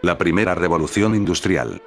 La primera revolución industrial.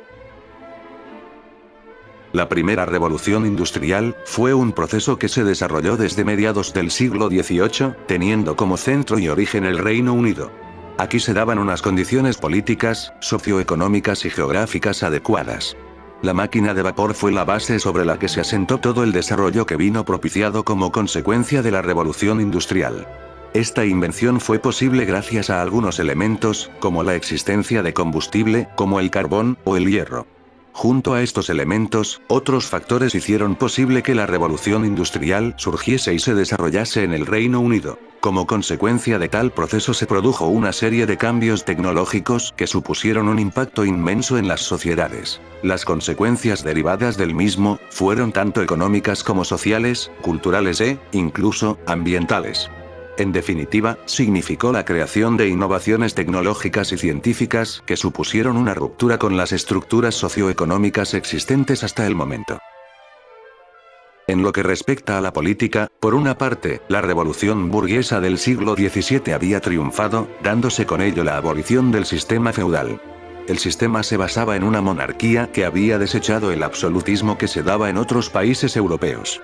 La primera revolución industrial fue un proceso que se desarrolló desde mediados del siglo XVIII, teniendo como centro y origen el Reino Unido. Aquí se daban unas condiciones políticas, socioeconómicas y geográficas adecuadas. La máquina de vapor fue la base sobre la que se asentó todo el desarrollo que vino propiciado como consecuencia de la revolución industrial. Esta invención fue posible gracias a algunos elementos, como la existencia de combustible, como el carbón o el hierro. Junto a estos elementos, otros factores hicieron posible que la revolución industrial surgiese y se desarrollase en el Reino Unido. Como consecuencia de tal proceso se produjo una serie de cambios tecnológicos que supusieron un impacto inmenso en las sociedades. Las consecuencias derivadas del mismo fueron tanto económicas como sociales, culturales e, incluso, ambientales. En definitiva, significó la creación de innovaciones tecnológicas y científicas que supusieron una ruptura con las estructuras socioeconómicas existentes hasta el momento. En lo que respecta a la política, por una parte, la revolución burguesa del siglo XVII había triunfado, dándose con ello la abolición del sistema feudal. El sistema se basaba en una monarquía que había desechado el absolutismo que se daba en otros países europeos.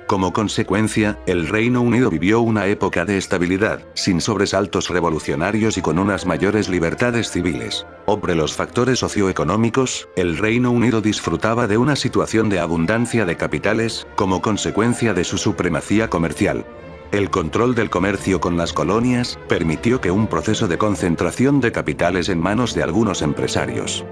Como consecuencia, el Reino Unido vivió una época de estabilidad, sin sobresaltos revolucionarios y con unas mayores libertades civiles. Sobre los factores socioeconómicos, el Reino Unido disfrutaba de una situación de abundancia de capitales, como consecuencia de su supremacía comercial. El control del comercio con las colonias permitió que un proceso de concentración de capitales en manos de algunos empresarios.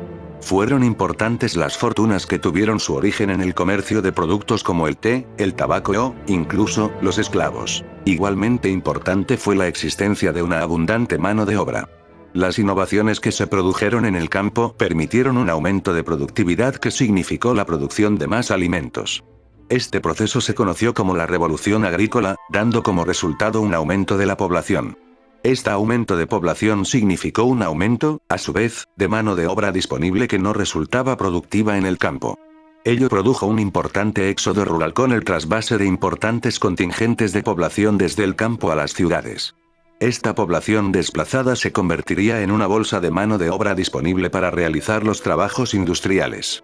Fueron importantes las fortunas que tuvieron su origen en el comercio de productos como el té, el tabaco o, incluso, los esclavos. Igualmente importante fue la existencia de una abundante mano de obra. Las innovaciones que se produjeron en el campo permitieron un aumento de productividad que significó la producción de más alimentos. Este proceso se conoció como la Revolución Agrícola, dando como resultado un aumento de la población. Este aumento de población significó un aumento, a su vez, de mano de obra disponible que no resultaba productiva en el campo. Ello produjo un importante éxodo rural con el trasvase de importantes contingentes de población desde el campo a las ciudades. Esta población desplazada se convertiría en una bolsa de mano de obra disponible para realizar los trabajos industriales.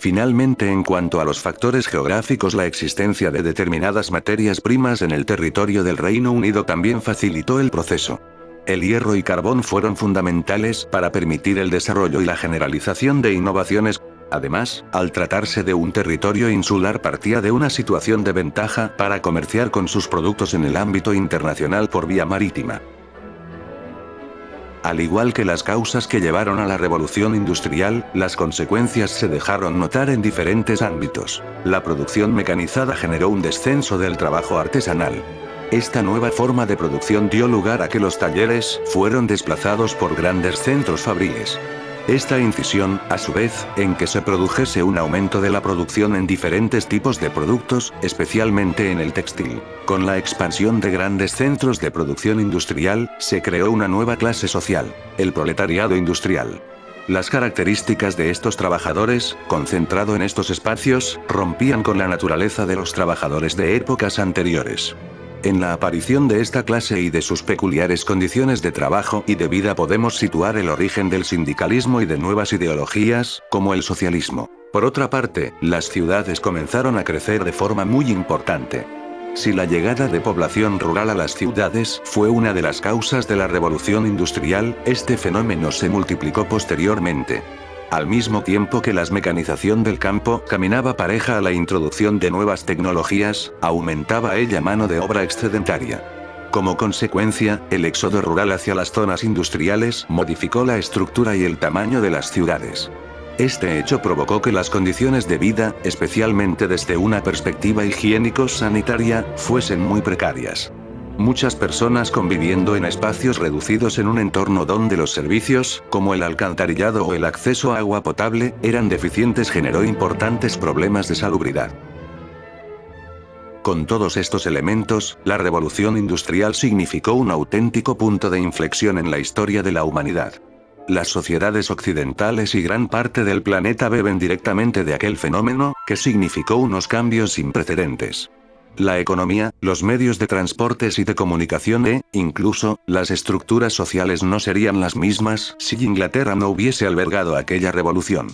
Finalmente, en cuanto a los factores geográficos, la existencia de determinadas materias primas en el territorio del Reino Unido también facilitó el proceso. El hierro y carbón fueron fundamentales para permitir el desarrollo y la generalización de innovaciones. Además, al tratarse de un territorio insular, partía de una situación de ventaja para comerciar con sus productos en el ámbito internacional por vía marítima. Al igual que las causas que llevaron a la revolución industrial, las consecuencias se dejaron notar en diferentes ámbitos. La producción mecanizada generó un descenso del trabajo artesanal. Esta nueva forma de producción dio lugar a que los talleres fueron desplazados por grandes centros fabriles. Esta incisión, a su vez, en que se produjese un aumento de la producción en diferentes tipos de productos, especialmente en el textil. Con la expansión de grandes centros de producción industrial, se creó una nueva clase social, el proletariado industrial. Las características de estos trabajadores, concentrado en estos espacios, rompían con la naturaleza de los trabajadores de épocas anteriores. En la aparición de esta clase y de sus peculiares condiciones de trabajo y de vida podemos situar el origen del sindicalismo y de nuevas ideologías, como el socialismo. Por otra parte, las ciudades comenzaron a crecer de forma muy importante. Si la llegada de población rural a las ciudades fue una de las causas de la revolución industrial, este fenómeno se multiplicó posteriormente. Al mismo tiempo que la mecanización del campo caminaba pareja a la introducción de nuevas tecnologías, aumentaba ella mano de obra excedentaria. Como consecuencia, el éxodo rural hacia las zonas industriales modificó la estructura y el tamaño de las ciudades. Este hecho provocó que las condiciones de vida, especialmente desde una perspectiva higiénico-sanitaria, fuesen muy precarias. Muchas personas conviviendo en espacios reducidos en un entorno donde los servicios, como el alcantarillado o el acceso a agua potable, eran deficientes generó importantes problemas de salubridad. Con todos estos elementos, la revolución industrial significó un auténtico punto de inflexión en la historia de la humanidad. Las sociedades occidentales y gran parte del planeta beben directamente de aquel fenómeno, que significó unos cambios sin precedentes. La economía, los medios de transportes y de comunicación incluso, las estructuras sociales no serían las mismas si Inglaterra no hubiese albergado aquella revolución.